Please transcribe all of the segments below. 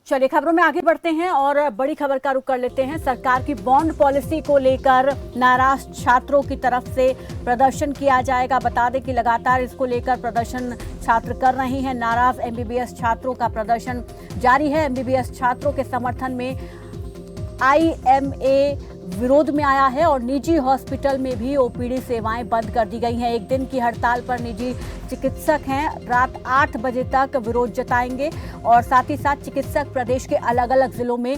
चलिए खबरों में आगे बढ़ते हैं और बड़ी खबर का रुख कर लेते हैं। सरकार की बॉन्ड पॉलिसी को लेकर नाराज छात्रों की तरफ से प्रदर्शन किया जाएगा। बता दें कि लगातार इसको लेकर प्रदर्शन छात्र कर रहे हैं। नाराज एमबीबीएस छात्रों का प्रदर्शन जारी है। एमबीबीएस छात्रों के समर्थन में आईएमए विरोध में आया है और निजी हॉस्पिटल में भी ओपीडी सेवाएं बंद कर दी गई हैं। एक दिन की हड़ताल पर निजी चिकित्सक हैं, रात 8 बजे तक विरोध जताएंगे और साथ ही साथ चिकित्सक प्रदेश के अलग अलग जिलों में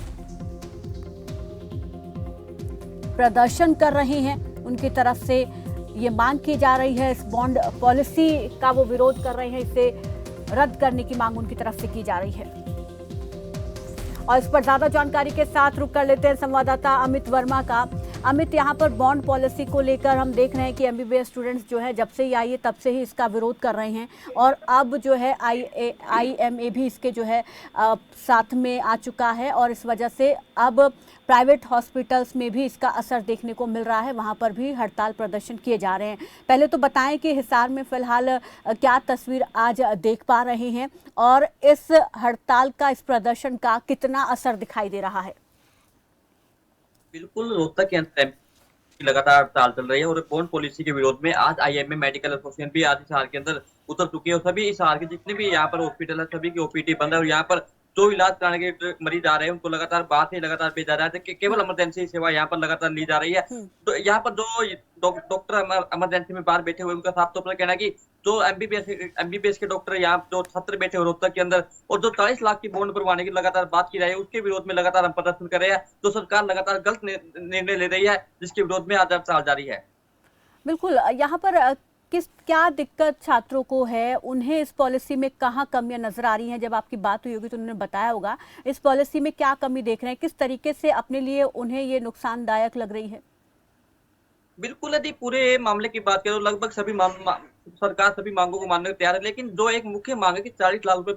प्रदर्शन कर रहे हैं। उनकी तरफ से ये मांग की जा रही है, इस बॉन्ड पॉलिसी का वो विरोध कर रहे हैं, इसे रद्द करने की मांग उनकी तरफ से की जा रही है। और इस पर ज्यादा जानकारी के साथ रुक कर लेते हैं संवाददाता अमित वर्मा का। अमित, यहाँ पर बॉन्ड पॉलिसी को लेकर हम देख रहे हैं कि एमबीबीएस स्टूडेंट्स जो है जब से ही आई है तब से ही इसका विरोध कर रहे हैं और अब जो है आईएमए भी इसके जो है साथ में आ चुका है और इस वजह से अब प्राइवेट हॉस्पिटल्स में भी इसका असर देखने को मिल रहा है। वहाँ पर भी हड़ताल प्रदर्शन किए जा रहे हैं। पहले तो बताएं कि हिसार में फिलहाल क्या तस्वीर आज देख पा रहे हैं और इस हड़ताल का, इस प्रदर्शन का कितना असर दिखाई दे रहा है? बिल्कुल, रोहतक के अंदर लगातार हड़ताल चल रही है और बॉन्ड पॉलिसी के विरोध में आज आईएमए मेडिकल एसोसिएशन भी आज हिसार के अंदर उतर चुकी है और सभी हिसार के जितने भी यहाँ पर हॉस्पिटल है सभी की ओपीडी बंद है और यहाँ पर जो इलाज कराने के मरीज आ रहे हैं उनको लगातार बाहर से लगातार भेजा जा रहा है। केवल इमरजेंसी सेवा यहाँ पर लगातार ली जा रही है। तो यहाँ पर जो डॉक्टर इमरजेंसी में बाहर बैठे हुए उनका साफ तौर पर कहना है कि जो एमबीबीएस के डॉक्टर यहाँ जो छात्र बैठे हुए रोहतक के अंदर और जो 40 लाख की बॉन्ड भरवाने की लगातार बात की रही है उसके विरोध में लगातार हम प्रदर्शन कर रहे हैं। तो सरकार लगातार गलत निर्णय ले रही है जिसके विरोध में आज हड़ताल जारी है। बिल्कुल, यहाँ पर क्या दिक्कत छात्रों को है, उन्हें इस पॉलिसी में कहाँ कमियां नजर आ रही हैं? जब आपकी बात हुई होगी तो उन्होंने बताया होगा इस पॉलिसी में क्या कमी देख रहे हैं, किस तरीके से अपने लिए उन्हें ये नुकसानदायक लग रही है? बिल्कुल, यदि पूरे मामले की बात करें तो लगभग सरकार सभी मांगों को मानने को तैयार है, लेकिन जो एक मुख्य मांग है कि 40 लाख रुपए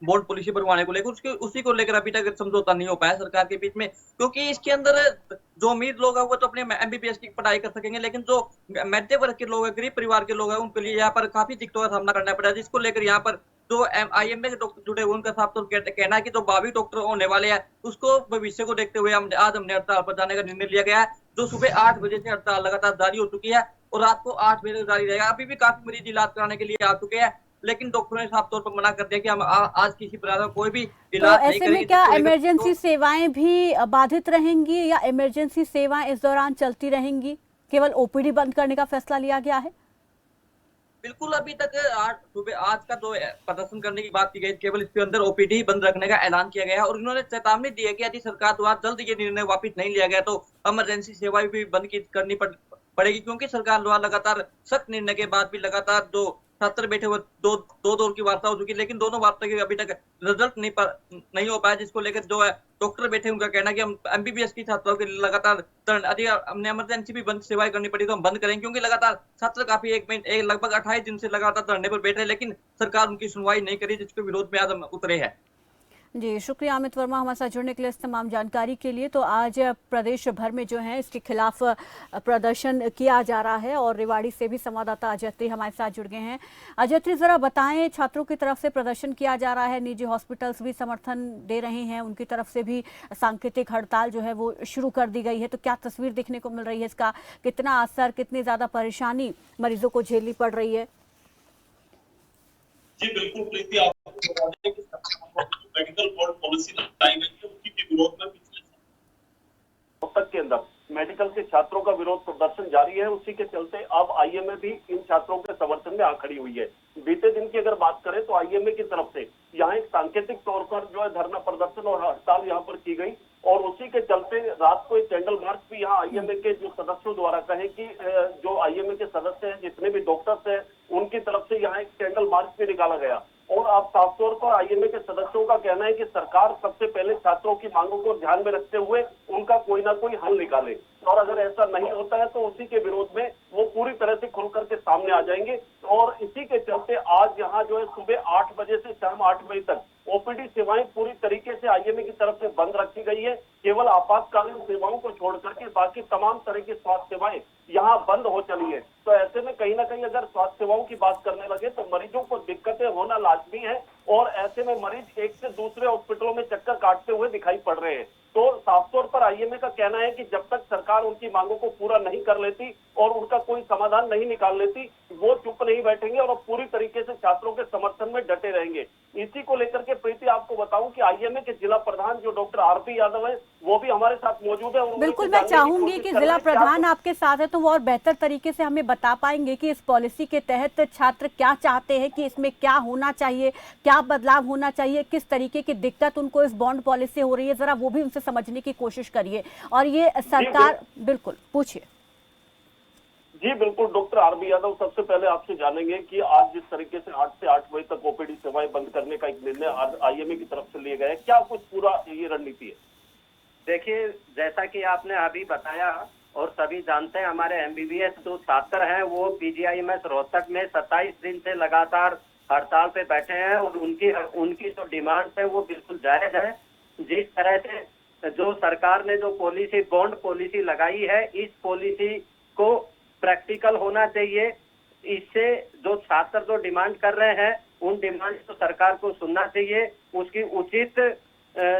बॉन्ड पॉलिसी बनवाने को लेकर उसी को लेकर अभी तक समझौता नहीं हो पाया सरकार के बीच में। क्योंकि इसके अंदर जो अमीर लोग हैं वो तो अपने एमबीबीएस की पढ़ाई कर सकेंगे, लेकिन जो मध्य वर्ग के लोग हैं, गरीब परिवार के लोग हैं, उनके लिए यहाँ पर काफी दिक्कतों का सामना करना पड़ा है। जिसको लेकर यहाँ पर जो आईएमए के डॉक्टर जुड़े हुए उनका साफ तौर कहना है कि जो 22 डॉक्टर होने वाले हैं उसको भविष्य को देखते हुए आज हमने हड़ताल पर जाने का निर्णय लिया गया है। जो सुबह 8 बजे से हड़ताल लगातार जारी हो चुकी है और रात को 8 बजे तक जारी रहेगा। अभी भी काफी मरीज इलाज कराने के लिए आ चुके हैं, लेकिन डॉक्टरों ने साफ तौर पर मना कर दिया कि हम आज किसी प्रकार का कोई भी इलाज नहीं करेंगे। ऐसे में क्या इमरजेंसी सेवाएं भी बाधित रहेंगी या इमरजेंसी सेवाएं इस दौरान चलती रहेंगी? केवल ओपीडी बंद करने का फैसला लिया गया है? बिल्कुल, अभी तक आज का जो प्रदर्शन करने की बात की गई केवल इसके अंदर ओपीडी बंद रखने का ऐलान किया गया है और उन्होंने चेतावनी दी है कि यदि सरकार द्वारा जल्द ये निर्णय वापस नहीं लिया गया तो इमरजेंसी सेवाएं भी बंद करनी पड़ेगी। क्योंकि सरकार द्वारा लगातार सख्त निर्णय के बाद भी लगातार जो छात्र बैठे हुए दो दौर की वार्ता हो चुकी, लेकिन दोनों वार्ता के अभी तक रिजल्ट नहीं हो पाया। जिसको लेकर जो है डॉक्टर बैठे उनका कहना है कि हम एमबीबीएस की छात्रों के लिए लगातार यदि हमने इमरजेंसी भी बंद सेवाएं करनी पड़ी तो हम बंद करेंगे। क्योंकि लगातार छात्र काफी लगभग 28 दिन से लगातार धरने पर बैठे, लेकिन सरकार उनकी सुनवाई नहीं करी, जिसके विरोध में आज हम उतरे हैं। जी, शुक्रिया अमित वर्मा हमारे साथ जुड़ने के लिए, इस तमाम जानकारी के लिए। तो आज प्रदेश भर में जो है इसके खिलाफ प्रदर्शन किया जा रहा है और रेवाड़ी से भी संवाददाता अजयत्री हमारे साथ जुड़ गए हैं। अजयत्री, जरा बताएं, छात्रों की तरफ से प्रदर्शन किया जा रहा है, निजी हॉस्पिटल्स भी समर्थन दे रहे हैं, उनकी तरफ से भी सांकेतिक हड़ताल जो है वो शुरू कर दी गई है। तो क्या तस्वीर देखने को मिल रही है, इसका कितना असर, कितनी ज्यादा परेशानी मरीजों को झेलनी पड़ रही है? जी बिल्कुल प्रीति, आपको बता दें कि मेडिकल बोर्ड पॉलिसी लाई गई है उसकी भी विरोध में पिछले रोहतक के अंदर मेडिकल के छात्रों का विरोध प्रदर्शन जारी है। उसी के चलते अब आईएमए भी इन छात्रों के समर्थन में आ खड़ी हुई है। बीते दिन की अगर बात करें तो आईएमए की तरफ से यहाँ एक सांकेतिक तौर पर जो है धरना प्रदर्शन और हड़ताल यहाँ पर की गई और उसी के चलते रात को एक कैंडल मार्च भी यहाँ आईएमए के जो सदस्यों द्वारा कहे कि जो आईएमए के सदस्य हैं, जितने भी डॉक्टर्स हैं, उनकी तरफ से यहाँ एक कैंडल मार्च भी निकाला गया। और अब साफ तौर पर आईएमए के सदस्यों का कहना है कि सरकार सबसे पहले छात्रों की मांगों को ध्यान में रखते हुए उनका कोई ना कोई हल निकाले और अगर ऐसा नहीं होता है तो उसी के विरोध में वो पूरी तरह से खुल करके सामने आ जाएंगे। और इसी के चलते आज यहाँ जो है सुबह 8 बजे से शाम 8 बजे तक ओपीडी सेवाएं पूरी तरीके से आईएमए की तरफ से बंद रखी गई है। केवल आपातकालीन सेवाओं को छोड़ करके बाकी तमाम तरह की स्वास्थ्य सेवाएं यहाँ बंद हो चली है। तो ऐसे में कहीं ना कहीं अगर स्वास्थ्य सेवाओं की बात करने लगे तो मरीजों को दिक्कतें होना लाजमी है। और ऐसे में मरीज एक से दूसरे हॉस्पिटलों में चक्कर काटते हुए दिखाई पड़ रहे हैं। तो साफ तौर पर आईएमए का कहना है कि जब तक सरकार उनकी मांगों को पूरा नहीं कर लेती और उनका कोई समाधान नहीं निकाल लेती, वो चुप नहीं बैठेंगे और अब पूरी तरीके से छात्रों के समर्थन में डटे रहेंगे। इसी को लेकर के प्रीति आपको बताऊं कि आईएमए के जिला प्रधान जो डॉक्टर आरपी यादव है, वो भी हमारे साथ मौजूद है। बिल्कुल, मैं चाहूंगी कि जिला प्रधान आपके साथ है तो वो और बेहतर तरीके से हमें बता पाएंगे कि इस पॉलिसी के तहत छात्र क्या चाहते हैं, कि इसमें क्या होना चाहिए, क्या बदलाव होना चाहिए, किस तरीके की दिक्कत उनको इस बॉन्ड पॉलिसी हो रही है, जरा वो भी उनसे समझने की कोशिश करिए। और ये सरकार, बिल्कुल पूछिए। जी बिल्कुल, डॉक्टर आरबी यादव, सबसे पहले आपसे जानेंगे कि आज जिस तरीके से 8 से 8 बजे तक ओपीडी सेवाएं बंद करने का एक निर्णय आज आईएमए की तरफ से लिया गया है, क्या कुछ पूरा ये रणनीति है? देखिए, जैसा कि आपने अभी बताया और सभी जानते हैं, हमारे एमबीबीएस जो छात्र हैं वो पीजीआईएमएस रोहतक में 27 दिन से लगातार हड़ताल पे बैठे हैं और उनकी जो डिमांड है वो बिल्कुल जायज है। जिस तरह से जो सरकार ने जो पॉलिसी, बॉन्ड पॉलिसी लगाई है, इस पॉलिसी को प्रैक्टिकल होना चाहिए। इससे जो छात्र जो डिमांड कर रहे हैं उन डिमांड को सरकार को सुनना चाहिए, उसकी उचित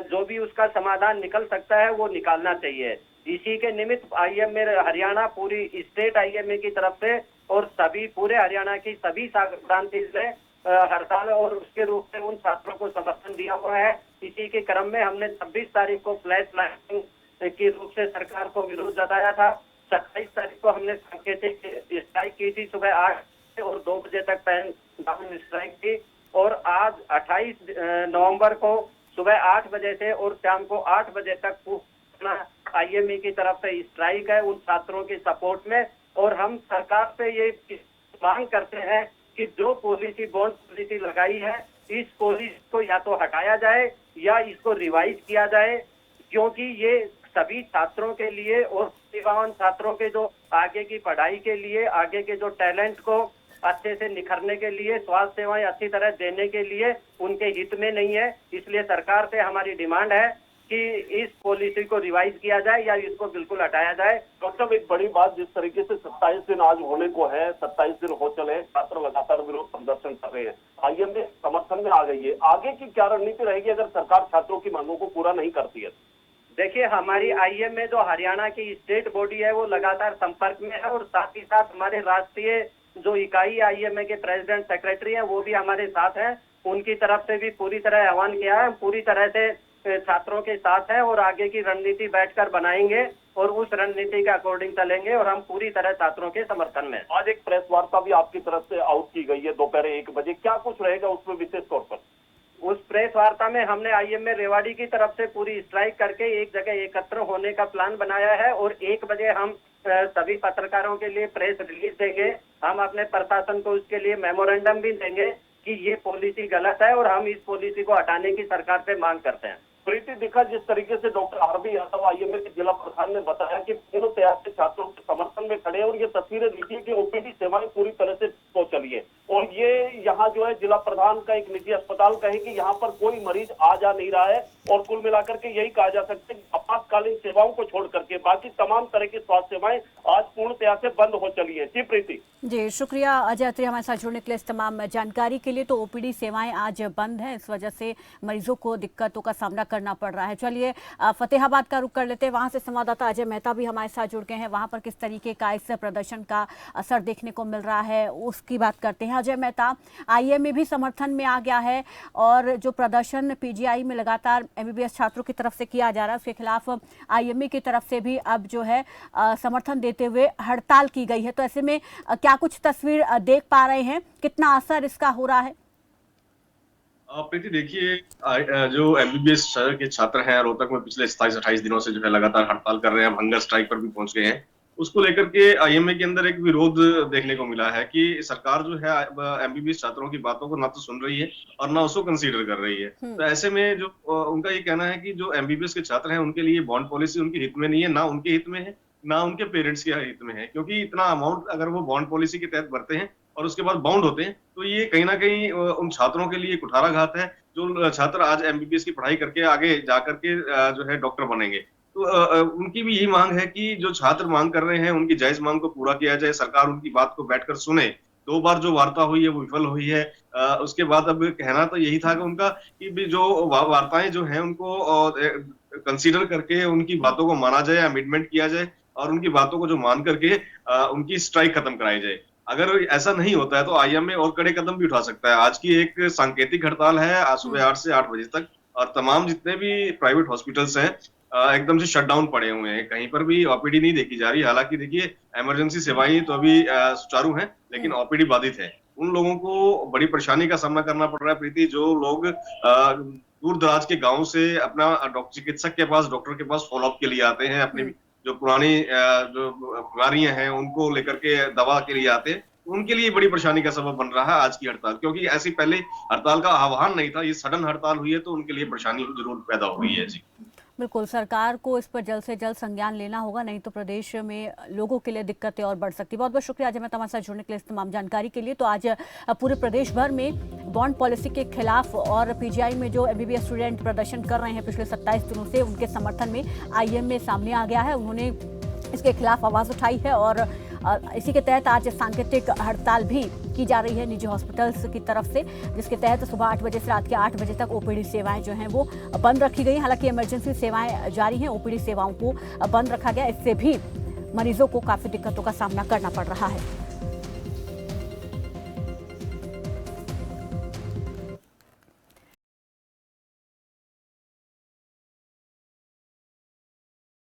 जो भी उसका समाधान निकल सकता है वो निकालना चाहिए। इसी के निमित्त आईएमए हरियाणा, पूरी स्टेट आईएमए की तरफ से और सभी पूरे हरियाणा की सभी शाखा ने हड़ताल और उसके रूप में उन छात्रों को समर्थन दिया हुआ है। इसी के क्रम में हमने 26 तारीख को फ्लैश लाइटिंग के रूप से सरकार को विरोध जताया था। 27 तारीख को हमने सांकेतिक स्ट्राइक की थी सुबह 8 और 2 बजे तक पैन डाउन स्ट्राइक की, और आज 28 नवंबर को सुबह 8 बजे से और शाम को 8 बजे तक आईएमए की तरफ से स्ट्राइक है उन छात्रों के सपोर्ट में। और हम सरकार से ये मांग करते हैं कि जो पॉलिसी, बॉन्ड पॉलिसी लगाई है, इस पॉलिसी को या तो हटाया जाए या इसको रिवाइज किया जाए, क्योंकि ये सभी छात्रों के लिए और प्रतिभावान छात्रों के जो आगे की पढ़ाई के लिए, आगे के जो टैलेंट को अच्छे से निखरने के लिए, स्वास्थ्य सेवाएं अच्छी तरह देने के लिए उनके हित में नहीं है। इसलिए सरकार से हमारी डिमांड है कि इस पॉलिसी को रिवाइज किया जाए या इसको बिल्कुल हटाया जाए। डॉक्टर साहब, एक बड़ी बात, जिस तरीके से 27 दिन आज होने को है, 27 दिन हो चले, छात्र लगातार विरोध प्रदर्शन कर रहे हैं, आईएमए समर्थन में आ गई है, आगे की क्या रणनीति रहेगी अगर सरकार छात्रों की मांगों को पूरा नहीं करती है? देखिए, हमारी आईएमए जो हरियाणा की स्टेट बॉडी है वो लगातार संपर्क में है और साथ ही साथ हमारे राष्ट्रीय जो इकाई आईएमए के प्रेसिडेंट सेक्रेटरी हैं वो भी हमारे साथ हैं। उनकी तरफ से भी पूरी तरह आह्वान किया है, पूरी तरह से छात्रों के साथ है और आगे की रणनीति बैठकर बनाएंगे और उस रणनीति के अकॉर्डिंग चलेंगे और हम पूरी तरह छात्रों के समर्थन में। आज एक प्रेस वार्ता भी आपकी तरफ से आउट की गई है दोपहर 1 बजे, क्या कुछ रहेगा उसमें विशेष तौर पर? उस प्रेस वार्ता में हमने आईएमए रेवाड़ी की तरफ से पूरी स्ट्राइक करके एक जगह एकत्र होने का प्लान बनाया है और 1 बजे हम सभी पत्रकारों के लिए प्रेस रिलीज देंगे। हम अपने प्रशासन को उसके लिए मेमोरेंडम भी देंगे कि ये पॉलिसी गलत है और हम इस पॉलिसी को हटाने की सरकार से मांग करते हैं। प्रीति दिखा, जिस तरीके से डॉक्टर आरबी यादव आईएमए के जिला प्रधान ने बताया कि पूर्ण तैयार से छात्रों के समर्थन में खड़े हैं और ये तस्वीरें देखिए कि ओपीडी सेवाएं पूरी तरह से हो चली है और ये यहाँ जो है जिला प्रधान का एक निजी अस्पताल कहे कि यहाँ पर कोई मरीज आ जा नहीं रहा है और कुल मिलाकर के यही कहा जा सकता है कि आपातकालीन सेवाओं को छोड़ करके बाकी तमाम तरह की स्वास्थ्य सेवाएं आज पूर्णतया से बंद हो चली है। जी प्रीति। जी शुक्रिया अजय अत्री हमारे साथ जुड़ने के लिए, इस तमाम जानकारी के लिए। तो ओपीडी सेवाएं आज बंद हैं, इस वजह से मरीजों को दिक्कतों का सामना करना पड़ रहा है। चलिए फतेहाबाद का रुख कर लेते हैं, वहां से संवाददाता अजय मेहता भी हमारे साथ जुड़ गए हैं। वहां पर किस तरीके का इस प्रदर्शन का असर देखने को मिल रहा है उसकी बात करते हैं। अजय मेहता, आईएमए भी समर्थन में आ गया है और जो प्रदर्शन पीजीआई में लगातार एमबीबीएस छात्रों की तरफ से किया जा रहा है उसके खिलाफ आईएमए की तरफ से भी अब जो है समर्थन देते हुए हड़ताल की गई है। तो ऐसे में क्या कुछ तस्वीर देख पा रहे हैं, कितना असर इसका हो रहा है? प्रीति देखिए, जो एमबीबीएस के छात्र हैं रोहतक में पिछले 27-28 दिनों से जो है लगातार हड़ताल कर रहे हैं, हंगर स्ट्राइक पर भी पहुंच गए हैं। उसको लेकर के आईएमए के अंदर एक विरोध देखने को मिला है कि सरकार जो है एमबीबीएस छात्रों की बातों को ना तो सुन रही है और ना उसको कंसीडर कर रही है। तो ऐसे में जो उनका ये कहना है कि जो एमबीबीएस के छात्र हैं उनके लिए बॉन्ड पॉलिसी उनके हित में नहीं है, ना उनके हित में है ना उनके पेरेंट्स के हित में है, क्योंकि इतना अमाउंट अगर वो बॉन्ड पॉलिसी के तहत भरते हैं और उसके बाद बाउंड होते हैं तो ये कहीं ना कहीं उन छात्रों के लिए कुठाराघात है जो छात्र आज एमबीबीएस की पढ़ाई करके आगे जाकर के जो है डॉक्टर बनेंगे। तो उनकी भी यही मांग है कि जो छात्र मांग कर रहे हैं उनकी जायज मांग को पूरा किया जाए, सरकार उनकी बात को बैठकर सुने 2 बार जो वार्ता हुई है वो विफल हुई है। उसके बाद अब कहना तो यही था कि उनका कि भी जो वार्ताएं जो हैं उनको कंसीडर करके उनकी बातों को माना जाए, अमेंडमेंट किया जाए और उनकी बातों को जो मान करके उनकी स्ट्राइक खत्म कराई जाए। अगर ऐसा नहीं होता है तो आईएमए और कड़े कदम भी उठा सकता है। आज की एक सांकेतिक हड़ताल है, आज सुबह 8 से 8 बजे तक, और तमाम जितने भी प्राइवेट हॉस्पिटल्स हैं एकदम से शटडाउन पड़े हुए हैं, कहीं पर भी ओपीडी नहीं देखी जा रही। हालांकि देखिए इमरजेंसी सेवाएं तो अभी सुचारू हैं, लेकिन ओपीडी बाधित है। उन लोगों को बड़ी परेशानी का सामना करना पड़ रहा है प्रीति, जो लोग दूर दराज के गांव से अपना चिकित्सक के पास, डॉक्टर के पास फॉलोअप के लिए आते हैं, अपनी जो पुरानी जो बीमारियां हैं उनको लेकर के दवा के लिए आते हैं, उनके लिए बड़ी परेशानी का सबब बन रहा है आज की हड़ताल। क्योंकि ऐसी पहले हड़ताल का आह्वान नहीं था, ये सडन हड़ताल हुई है तो उनके लिए परेशानी जरूर पैदा हो गई है। जी बिल्कुल, सरकार को इस पर जल्द से जल्द संज्ञान लेना होगा, नहीं तो प्रदेश में लोगों के लिए दिक्कतें और बढ़ सकती है। बहुत बहुत शुक्रिया आज हमें तमाम साथ जुड़ने के लिए, इस तमाम जानकारी के लिए। तो आज पूरे प्रदेश भर में बॉन्ड पॉलिसी के खिलाफ और पीजीआई में जो एमबीबीएस स्टूडेंट प्रदर्शन कर रहे हैं पिछले 27 दिनों से, उनके समर्थन में आईएमए सामने आ गया है। उन्होंने इसके खिलाफ आवाज़ उठाई है और इसी के तहत आज सांकेतिक हड़ताल भी की जा रही है निजी हॉस्पिटल्स की तरफ से, जिसके तहत सुबह 8 बजे से रात के 8 बजे तक ओपीडी सेवाएं जो हैं वो बंद रखी गई। हालांकि इमरजेंसी सेवाएं जारी हैं, ओपीडी सेवाओं को बंद रखा गया। इससे भी मरीजों को काफ़ी दिक्कतों का सामना करना पड़ रहा है।